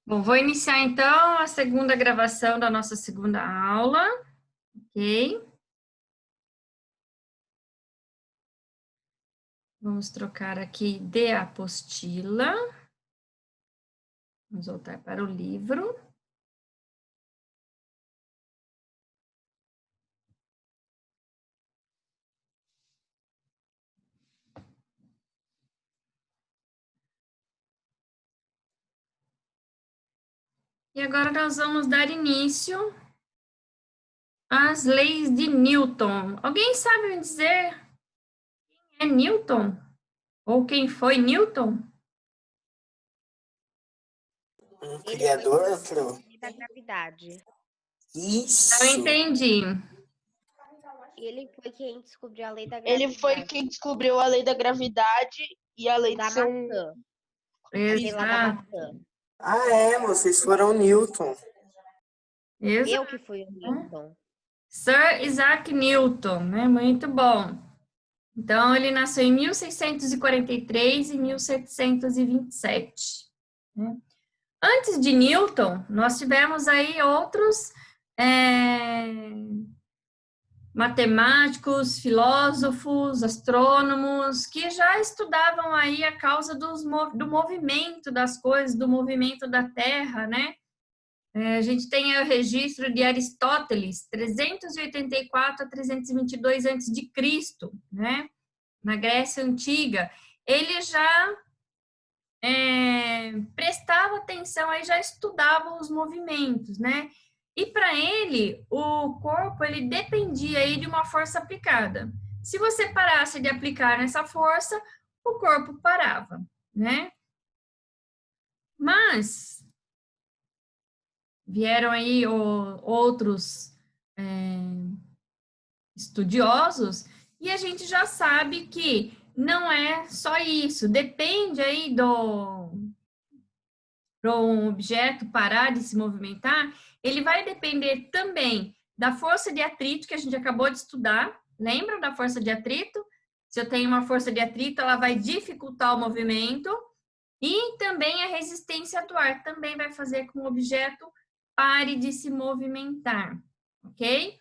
Bom, vou iniciar então a segunda gravação da nossa segunda aula, ok? Vamos trocar aqui de apostila. Vamos voltar para o livro. E agora nós vamos dar início às leis de Newton. Alguém sabe me dizer quem é Newton? Ou quem foi Newton? Um criador da gravidade. Isso. Não entendi. Ele foi quem descobriu a lei da gravidade. Ele foi quem descobriu a lei da gravidade e a lei da de ser maçã. Exato. Da maçã. Vocês foram Newton. Exato. Eu que fui o Newton. Sir Isaac Newton, né? Muito bom. Então, ele nasceu em 1643 e 1727. Né? Antes de Newton, nós tivemos aí outros matemáticos, filósofos, astrônomos, que já estudavam aí a causa do movimento das coisas, do movimento da Terra, né? A gente tem o registro de Aristóteles, 384 a 322 a.C., né? Na Grécia Antiga. Ele já prestava atenção, aí já estudava os movimentos, né? E para ele, o corpo, ele dependia aí de uma força aplicada. Se você parasse de aplicar nessa força, o corpo parava, né? Mas vieram aí outros estudiosos e a gente já sabe que não é só isso, depende aí para um objeto parar de se movimentar, ele vai depender também da força de atrito que a gente acabou de estudar. Lembra da força de atrito? Se eu tenho uma força de atrito, ela vai dificultar o movimento. E também a resistência do ar também vai fazer com que o objeto pare de se movimentar, ok?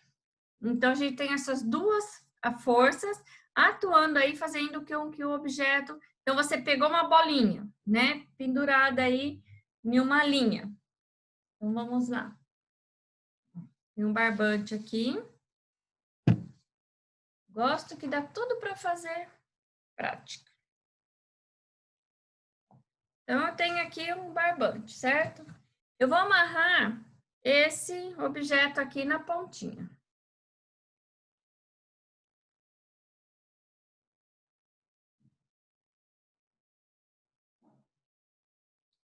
Então, a gente tem essas duas forças atuando aí, fazendo com que o objeto... Então, você pegou uma bolinha, né? Pendurada aí em uma linha. Então, vamos lá. Tem um barbante aqui. Gosto que dá tudo para fazer prática. Então, eu tenho aqui um barbante, certo? Eu vou amarrar esse objeto aqui na pontinha.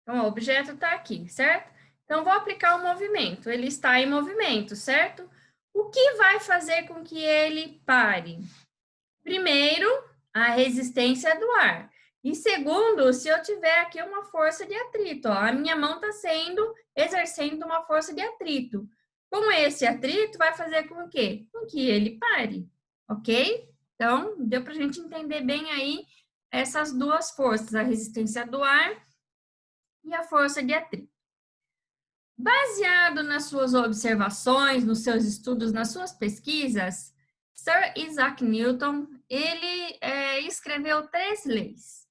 Então, o objeto está aqui, certo? Então, vou aplicar o movimento. Ele está em movimento, certo? O que vai fazer com que ele pare? Primeiro, a resistência do ar. E segundo, se eu tiver aqui uma força de atrito, ó, a minha mão está exercendo uma força de atrito. Com esse atrito, vai fazer com que? Com que ele pare, ok? Então, deu para a gente entender bem aí essas duas forças, a resistência do ar e a força de atrito. Baseado nas suas observações, nos seus estudos, nas suas pesquisas, Sir Isaac Newton, ele escreveu 3 leis.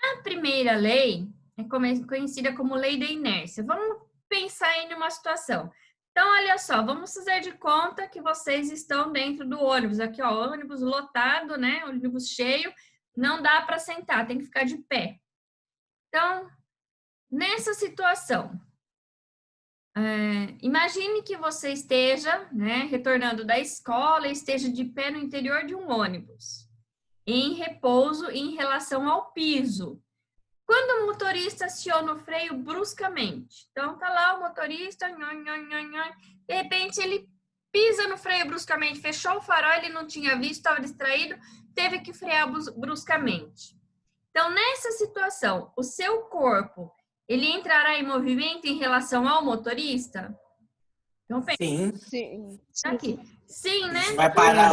A primeira lei é conhecida como lei da inércia. Vamos pensar em uma situação. Então, olha só, vamos fazer de conta que vocês estão dentro do ônibus. Aqui, ó, ônibus lotado, né? Ônibus cheio. Não dá para sentar, tem que ficar de pé. Então, nessa situação, imagine que você esteja, né, retornando da escola e esteja de pé no interior de um ônibus, em repouso em relação ao piso. Quando o motorista aciona o freio bruscamente, então tá lá o motorista, de repente ele pisa no freio bruscamente, fechou o farol, ele não tinha visto, estava distraído, teve que frear bruscamente. Então, nessa situação, o seu corpo, ele entrará em movimento em relação ao motorista? Então, pensa. Sim. Aqui. Sim, né? Vai parar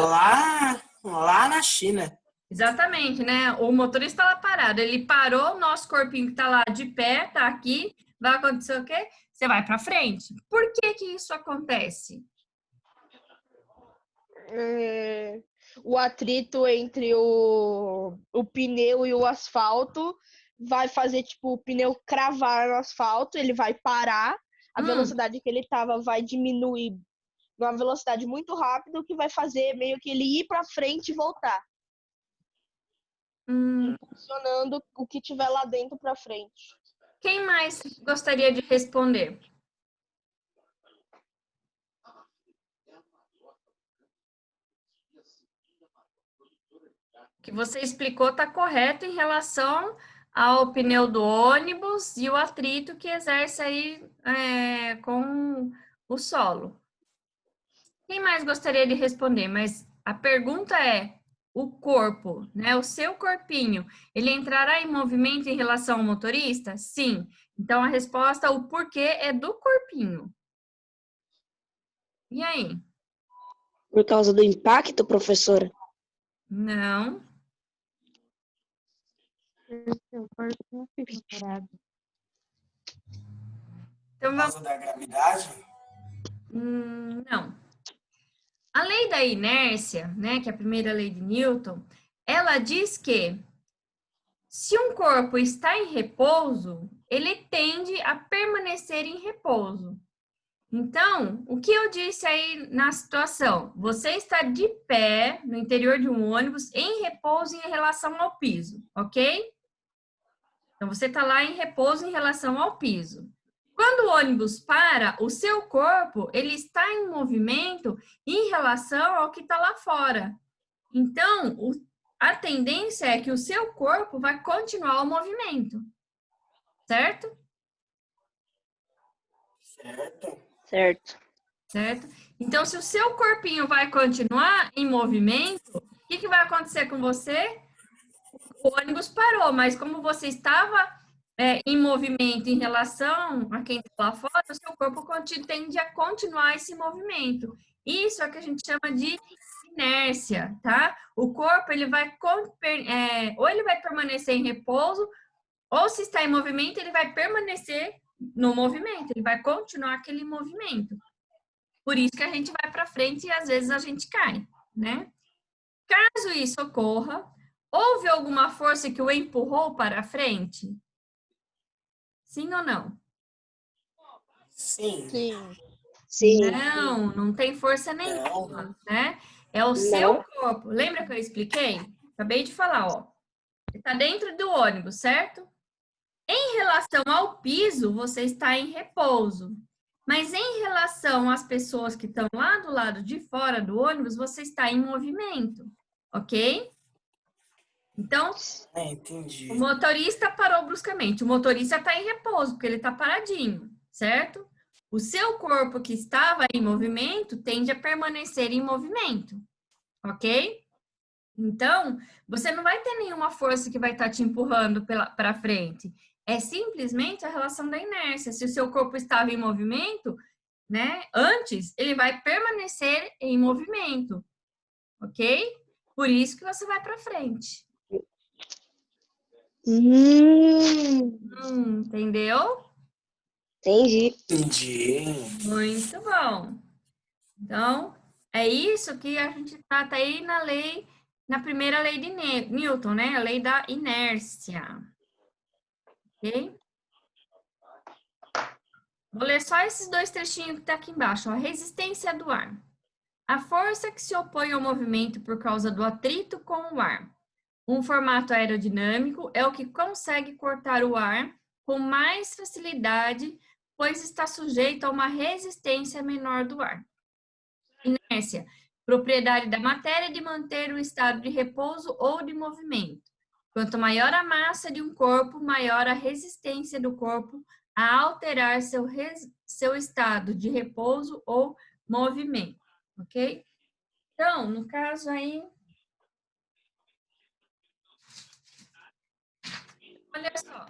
lá na China. Exatamente, né? O motorista lá parado, ele parou, o nosso corpinho que tá lá de pé, tá aqui, vai acontecer o quê? Você vai para frente. Por que que isso acontece? O atrito entre o pneu e o asfalto vai fazer, tipo, o pneu cravar no asfalto, ele vai parar, a velocidade que ele estava vai diminuir numa velocidade muito rápida, o que vai fazer meio que ele ir para frente e voltar, funcionando o que tiver lá dentro para frente. Quem mais gostaria de responder? O que você explicou está correto em relação ao pneu do ônibus e o atrito que exerce aí com o solo. Quem mais gostaria de responder? Mas a pergunta é, o corpo, né? O seu corpinho, ele entrará em movimento em relação ao motorista? Sim. Então, a resposta, o porquê, é do corpinho. E aí? Por causa do impacto, professora? Não. Seu corpo não fica parado. Então, Por vamos... causa da gravidade? Não. A lei da inércia, né, que é a primeira lei de Newton, ela diz que se um corpo está em repouso, ele tende a permanecer em repouso. Então, o que eu disse aí na situação? Você está de pé no interior de um ônibus em repouso em relação ao piso, ok? Então, você está lá em repouso em relação ao piso. Quando o ônibus para, o seu corpo, ele está em movimento em relação ao que está lá fora. Então, a tendência é que o seu corpo vai continuar o movimento. Certo? Certo. Certo. Certo? Então, se o seu corpinho vai continuar em movimento, o que vai acontecer com você? O ônibus parou, mas como você estava em movimento em relação a quem está lá fora, o seu corpo tende a continuar esse movimento. Isso é o que a gente chama de inércia, tá? O corpo, ele vai, ou ele vai permanecer em repouso, ou se está em movimento, ele vai permanecer no movimento, ele vai continuar aquele movimento. Por isso que a gente vai para frente e às vezes a gente cai, né? Caso isso ocorra, houve alguma força que o empurrou para a frente? Sim ou não? Sim. Sim. Sim. Não tem força nenhuma, né? É o seu corpo. Lembra que eu expliquei? Acabei de falar, ó. Está dentro do ônibus, certo? Em relação ao piso, você está em repouso. Mas em relação às pessoas que estão lá do lado de fora do ônibus, você está em movimento, ok? Então, Entendi. o motorista parou bruscamente. O motorista está em repouso, porque ele está paradinho, certo? O seu corpo que estava em movimento tende a permanecer em movimento, ok? Então, você não vai ter nenhuma força que vai estar te empurrando para frente. É simplesmente a relação da inércia. Se o seu corpo estava em movimento, né, antes, ele vai permanecer em movimento, ok? Por isso que você vai para frente. Entendeu? Entendi. Entendi. Muito bom. Então, é isso que a gente trata aí na primeira lei de Newton, né? A lei da inércia. Ok? Vou ler só esses dois trechinhos que tá aqui embaixo. Ó. Resistência do ar. A força que se opõe ao movimento por causa do atrito com o ar. Um formato aerodinâmico é o que consegue cortar o ar com mais facilidade, pois está sujeito a uma resistência menor do ar. Inércia, propriedade da matéria de manter o estado de repouso ou de movimento. Quanto maior a massa de um corpo, maior a resistência do corpo a alterar seu estado de repouso ou movimento, ok? Então, no caso aí, olha só,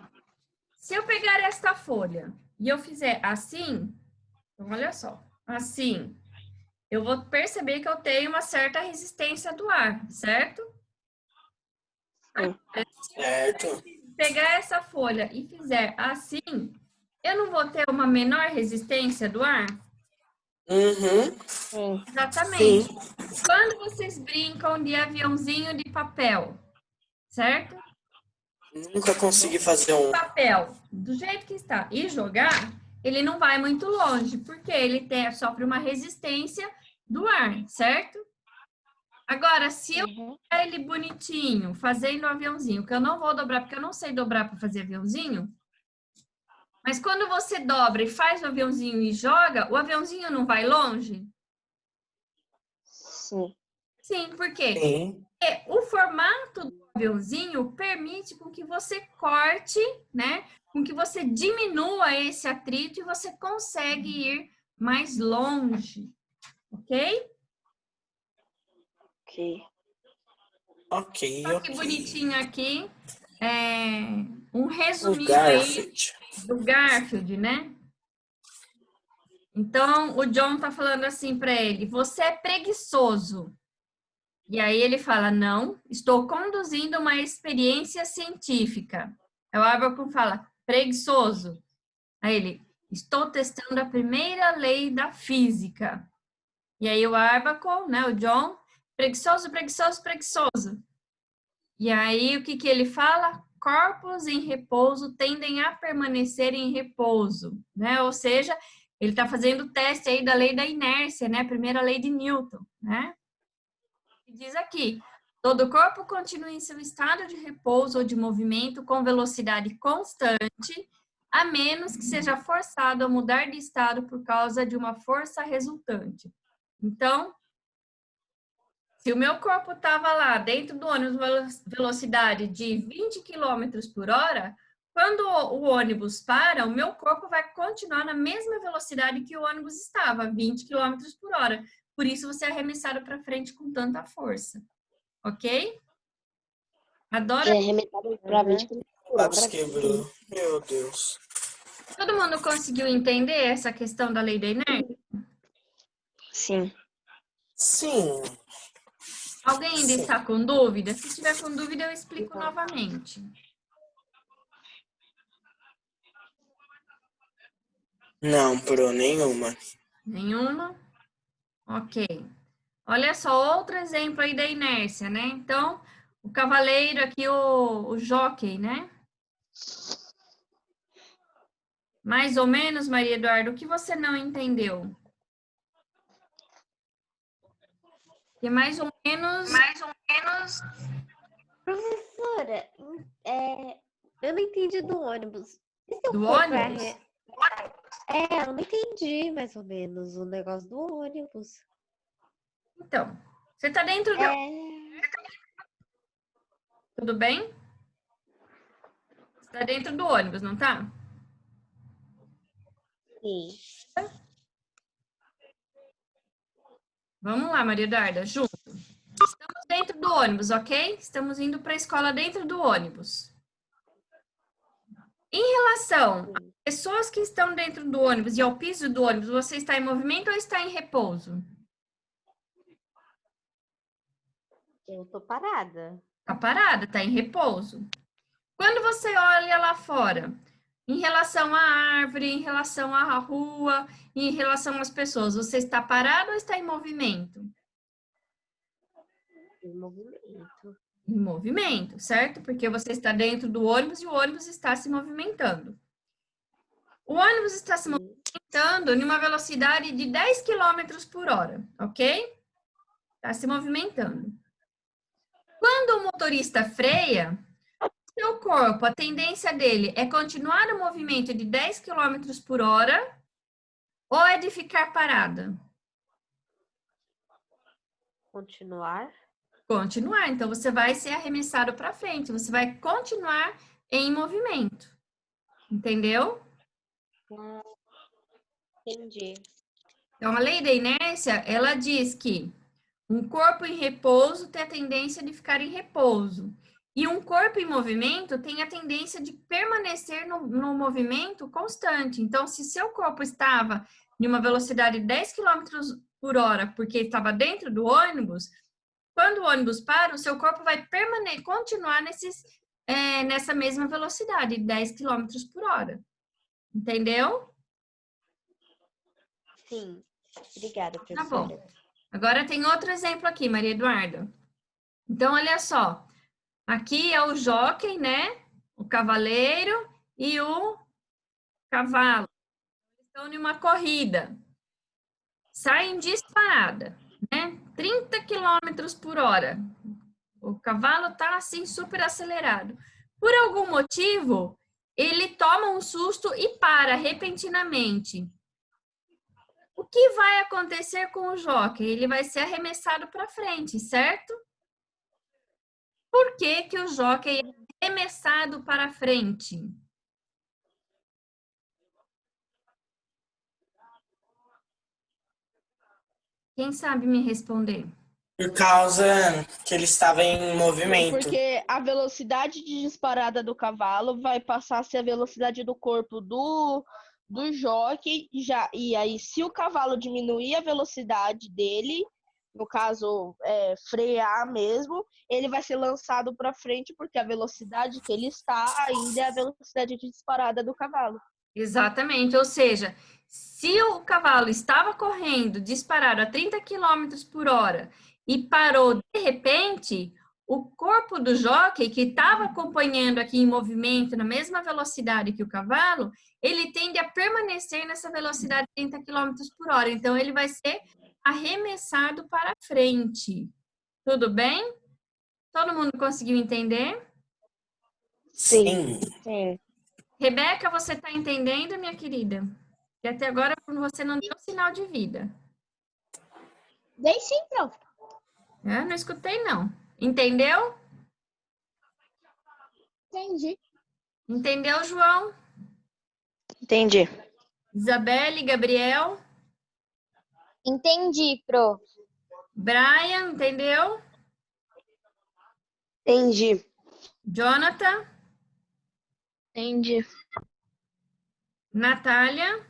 se eu pegar esta folha e eu fizer assim, então olha só, assim, eu vou perceber que eu tenho uma certa resistência do ar, certo? Certo. Pegar essa folha e fizer assim, eu eu não vou ter uma menor resistência do ar? Uhum. Sim. Exatamente. Sim. Quando vocês brincam de aviãozinho de papel, certo? Nunca consegui fazer um. Papel, do jeito que está, e jogar, ele não vai muito longe, porque ele sofre uma resistência do ar, certo? Agora, se eu pegar ele bonitinho, fazendo um aviãozinho, que eu não vou dobrar, porque eu não sei dobrar para fazer aviãozinho, mas quando você dobra e faz o aviãozinho e joga, o aviãozinho não vai longe? Sim. Sim, por quê? Sim. Porque o formato do aviãozinho permite com que você corte, né? Com que você diminua esse atrito e você consegue ir mais longe, ok? Ok. Ok, Olha que ok. bonitinho aqui. Um O resuminho aí Garfield. do Garfield, né? Então, o John tá falando assim para ele: você é preguiçoso. E aí ele fala: não, estou conduzindo uma experiência científica. Aí o Abaco fala: preguiçoso. Aí ele: estou testando a primeira lei da física. E aí o Abaco, né, o John, preguiçoso, preguiçoso, preguiçoso. E aí o que que ele fala? Corpos em repouso tendem a permanecer em repouso, né? Ou seja, ele está fazendo o teste aí da lei da inércia, né? Primeira lei de Newton, né? E diz aqui: todo corpo continua em seu estado de repouso ou de movimento com velocidade constante, a menos que seja forçado a mudar de estado por causa de uma força resultante. Então, se o meu corpo estava lá dentro do ônibus velocidade de 20 km por hora, quando o ônibus para, o meu corpo vai continuar na mesma velocidade que o ônibus estava, 20 km por hora. Por isso você é arremessado para frente com tanta força. Ok? Adoro. É arremessado pra 20 km por hora. Lápis quebrou. Meu Deus. Todo mundo conseguiu entender essa questão da lei da inércia? Sim. Sim. Alguém ainda Sim. está com dúvida? Se tiver com dúvida, eu explico novamente. Não, Pro, nenhuma. Nenhuma? Ok. Olha só, outro exemplo aí da inércia, né? Então, o cavaleiro aqui, o jockey, né? Mais ou menos, Maria Eduarda, o que você não entendeu? Que mais ou menos... Professora, eu não entendi do ônibus. E se o Do corpo ônibus? eu não entendi mais ou menos o negócio do ônibus. Então, você tá dentro do... Tudo bem? Você tá dentro do ônibus, não tá? Sim. Vamos lá, Maria Eduarda, junto. Estamos dentro do ônibus, ok? Estamos indo para a escola dentro do ônibus. Em relação às pessoas que estão dentro do ônibus e ao piso do ônibus, você está em movimento ou está em repouso? Eu tô parada. Está parada, está em repouso. Quando você olha lá fora, em relação à árvore, em relação à rua, em relação às pessoas, você está parado ou está em movimento? Em movimento. Em movimento, certo? Porque você está dentro do ônibus e o ônibus está se movimentando. O ônibus está se movimentando em uma velocidade de 10 km por hora, ok? Está se movimentando. Quando o motorista freia, seu corpo, a tendência dele é continuar o movimento de 10 km por hora ou é de ficar parada? Continuar. Continuar. Então, você vai ser arremessado para frente. Você vai continuar em movimento. Entendeu? Entendi. Então, a lei da inércia, ela diz que um corpo em repouso tem a tendência de ficar em repouso. E um corpo em movimento tem a tendência de permanecer no movimento constante. Então, se seu corpo estava em uma velocidade de 10 km por hora, porque estava dentro do ônibus, quando o ônibus para, o seu corpo vai continuar nessa mesma velocidade, 10 km por hora. Entendeu? Sim. Obrigada, Tá professora. bom. Agora tem outro exemplo aqui, Maria Eduarda. Então, olha só. Aqui é o jockey, né? O cavaleiro e o cavalo. Estão em uma corrida. Saem disparada, né? 30 quilômetros por hora. O cavalo tá assim super acelerado. Por algum motivo, ele toma um susto e para repentinamente. O que vai acontecer com o jockey? Ele vai ser arremessado para frente, certo? Por que que o jockey é arremessado para frente? Quem sabe me responder? Por causa que ele estava em movimento. Porque a velocidade de disparada do cavalo vai passar a ser a velocidade do corpo do jockey. E aí, se o cavalo diminuir a velocidade dele, no caso, frear mesmo, ele vai ser lançado para frente, porque a velocidade que ele está ainda é a velocidade de disparada do cavalo. Exatamente, ou seja, se o cavalo estava correndo disparado a 30 km por hora e parou de repente, o corpo do jockey, que estava acompanhando aqui em movimento na mesma velocidade que o cavalo, ele tende a permanecer nessa velocidade de 30 km por hora. Então, ele vai ser arremessado para frente. Tudo bem? Todo mundo conseguiu entender? Sim. Sim. Rebeca, você está entendendo, minha querida? Que até agora você não deu sinal de vida. Dei sim, prof. Não escutei, não. Entendeu? Entendi. Entendeu, João? Entendi. Isabelle, Gabriel, Entendi, prof. Brian, entendeu? Entendi. Jonathan, Entendi. Natália.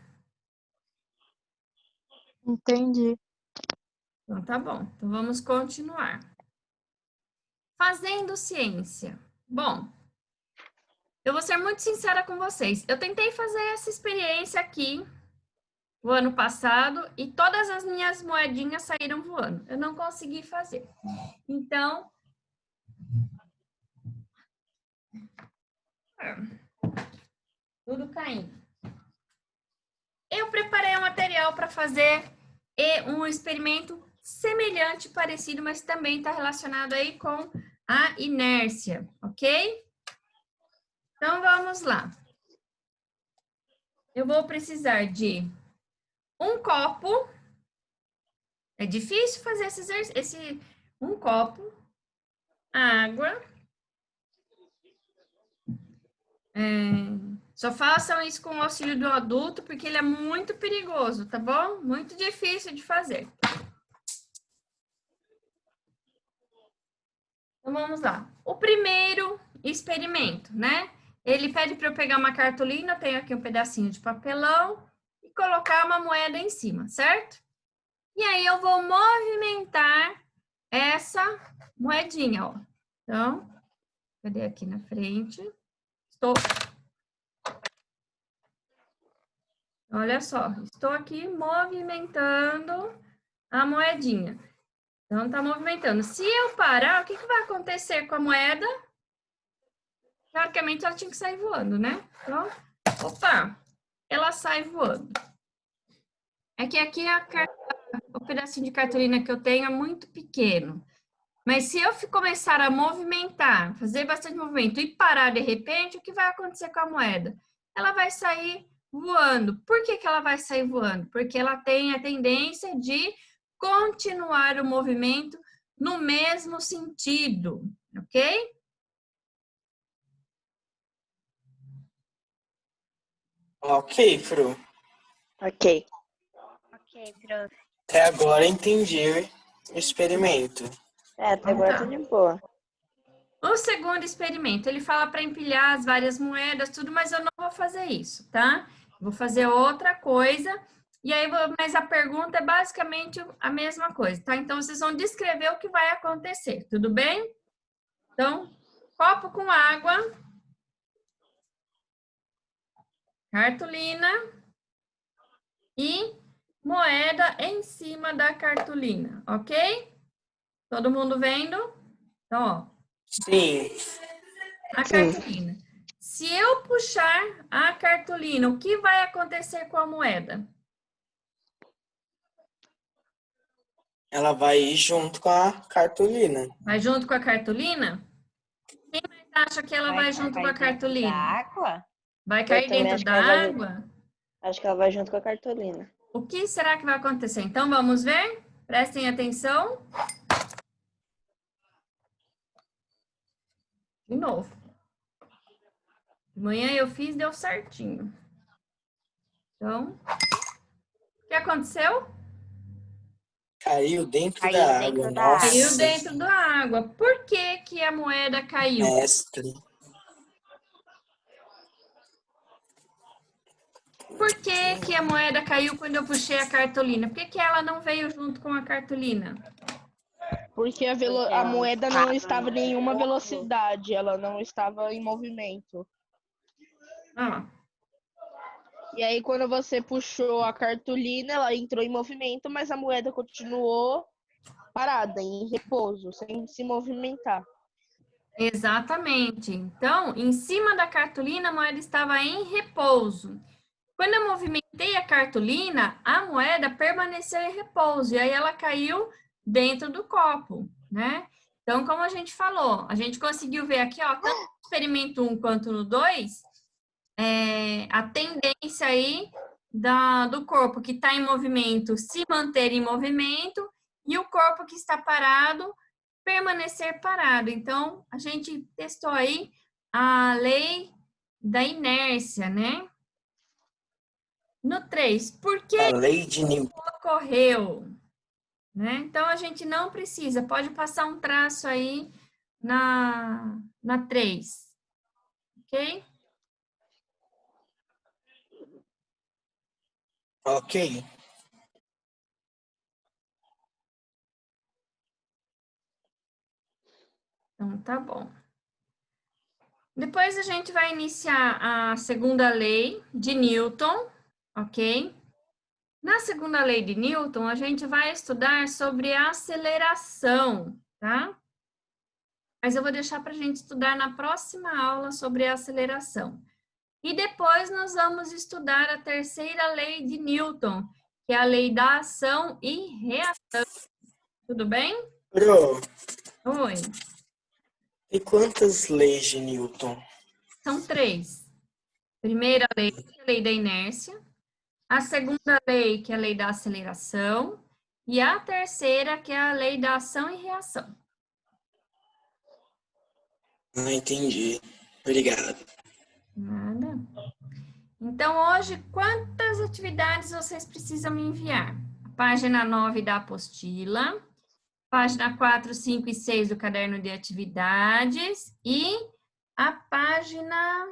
Entendi. Então, tá bom. Então, vamos continuar. Fazendo ciência. Bom, eu vou ser muito sincera com vocês. Eu tentei fazer essa experiência aqui o ano passado e todas as minhas moedinhas saíram voando. Eu não consegui fazer. Então, tudo caindo. Eu preparei um material para fazer um experimento semelhante, parecido, mas também está relacionado aí com a inércia, ok? Então, vamos lá. Eu vou precisar de um copo. É difícil fazer um copo, água. Só façam isso com o auxílio do adulto, porque ele é muito perigoso, tá bom? Muito difícil de fazer. Então, vamos lá. O primeiro experimento, né? Ele pede para eu pegar uma cartolina, eu tenho aqui um pedacinho de papelão e colocar uma moeda em cima, certo? E aí eu vou movimentar essa moedinha, ó. Então, cadê aqui na frente? Olha só, estou aqui movimentando a moedinha. Então, tá movimentando. Se eu parar, o que vai acontecer com a moeda? Teoricamente, ela tinha que sair voando, né? Então, opa, ela sai voando. É que aqui o pedacinho de cartolina que eu tenho é muito pequeno. Mas se eu começar a movimentar, fazer bastante movimento e parar de repente, o que vai acontecer com a moeda? Ela vai sair voando. Por que que ela vai sair voando? Porque ela tem a tendência de continuar o movimento no mesmo sentido, ok? Ok, Fru. Ok. Ok, prof. Até agora entendi o experimento. Até agora tá de boa. O segundo experimento, ele fala para empilhar as várias moedas, tudo, mas eu não vou fazer isso, tá? Vou fazer outra coisa, e aí, mas a pergunta é basicamente a mesma coisa, tá? Então, vocês vão descrever o que vai acontecer, tudo bem? Então, copo com água. cartolina e moeda em cima da cartolina, ok? Todo mundo vendo? Então, ó, Sim. a cartolina. Se eu puxar a cartolina, o que vai acontecer com a moeda? Ela vai ir junto com a cartolina. Vai junto com a cartolina? Quem mais acha que ela vai junto com a cartolina? água? Vai cair também dentro acho que da ela vai- água? Acho que ela vai junto com a cartolina. O que será que vai acontecer? Então, vamos ver? Prestem atenção. De novo. De manhã eu fiz, deu certinho. Então, o que aconteceu? Caiu dentro Caiu da dentro água. da água. Caiu Nossa, dentro da água. Por que que a moeda caiu? mestre. Por que que a moeda caiu quando eu puxei a cartolina? Por que que ela não veio junto com a cartolina? Porque a moeda não estava em nenhuma velocidade, ela não estava em movimento. Ó, E aí, quando você puxou a cartolina, ela entrou em movimento, mas a moeda continuou parada, em repouso, sem se movimentar. exatamente. Então, em cima da cartolina, a moeda estava em repouso. Quando eu movimentei a cartolina, a moeda permaneceu em repouso e aí ela caiu dentro do copo, né? Então, como a gente falou, a gente conseguiu ver aqui, ó, tanto no experimento 1 quanto no 2, a tendência aí do corpo que está em movimento se manter em movimento e o corpo que está parado permanecer parado. Então, a gente testou aí a lei da inércia, né? No 3, por que A lei de Newton. ocorreu? Né? Então, a gente não precisa, pode passar um traço aí na 3, ok? Ok. Então, tá bom. Depois a gente vai iniciar a segunda lei de Newton, ok? Na segunda lei de Newton, a gente vai estudar sobre a aceleração, tá? Mas eu vou deixar para a gente estudar na próxima aula sobre a aceleração. E depois nós vamos estudar a terceira lei de Newton, que é a lei da ação e reação. Tudo bem? Pro, Oi. e quantas leis de Newton? São 3. Primeira lei, que é a lei da inércia. A segunda lei, que é a lei da aceleração. E a terceira, que é a lei da ação e reação. Ah, entendi. Obrigado. Nada. Então, hoje, quantas atividades vocês precisam me enviar? A página 9 da apostila, página 4, 5 e 6 do caderno de atividades e a página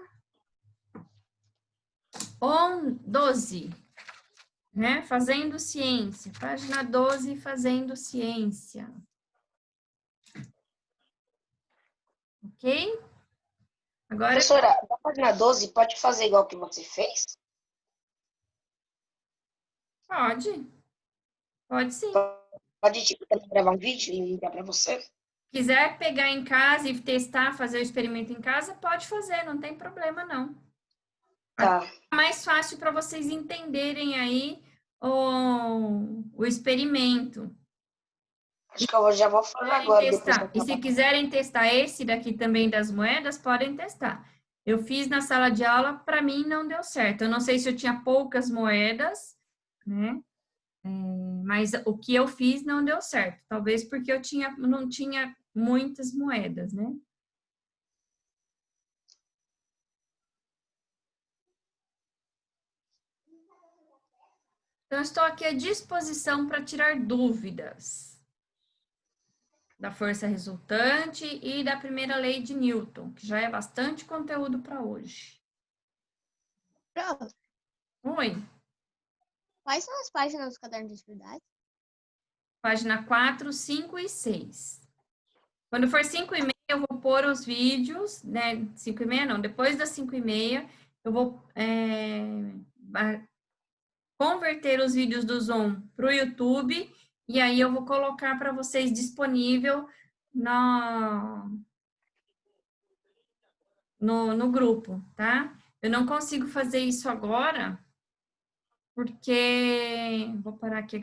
12, né? Fazendo ciência. Página 12, fazendo ciência. Ok? Agora, Professora, na página 12, pode fazer igual que você fez? pode. Pode sim. Pode, tipo, também gravar um vídeo e enviar para você? Quiser pegar em casa e testar, fazer o experimento em casa, pode fazer, não tem problema não. Tá. É mais fácil para vocês entenderem aí o experimento. Acho que eu já vou fazer agora. Depois Testar. E se quiserem testar esse daqui também das moedas, podem testar. Eu fiz na sala de aula, para mim não deu certo. Eu não sei se eu tinha poucas moedas, né? Mas o que eu fiz não deu certo. Talvez porque eu não tinha muitas moedas, né? Então, eu estou aqui à disposição para tirar dúvidas da força resultante e da primeira lei de Newton, que já é bastante conteúdo para hoje. Pronto. Oi, Quais são as páginas do caderno de atividades? página 4, 5 e 6. Quando for 5 e meia, eu vou pôr os vídeos, né? 5 e meia não, depois das 5 e meia, eu vou converter os vídeos do Zoom para o YouTube e aí eu vou colocar para vocês disponível no grupo, tá? Eu não consigo fazer isso agora, porque... Vou parar aqui.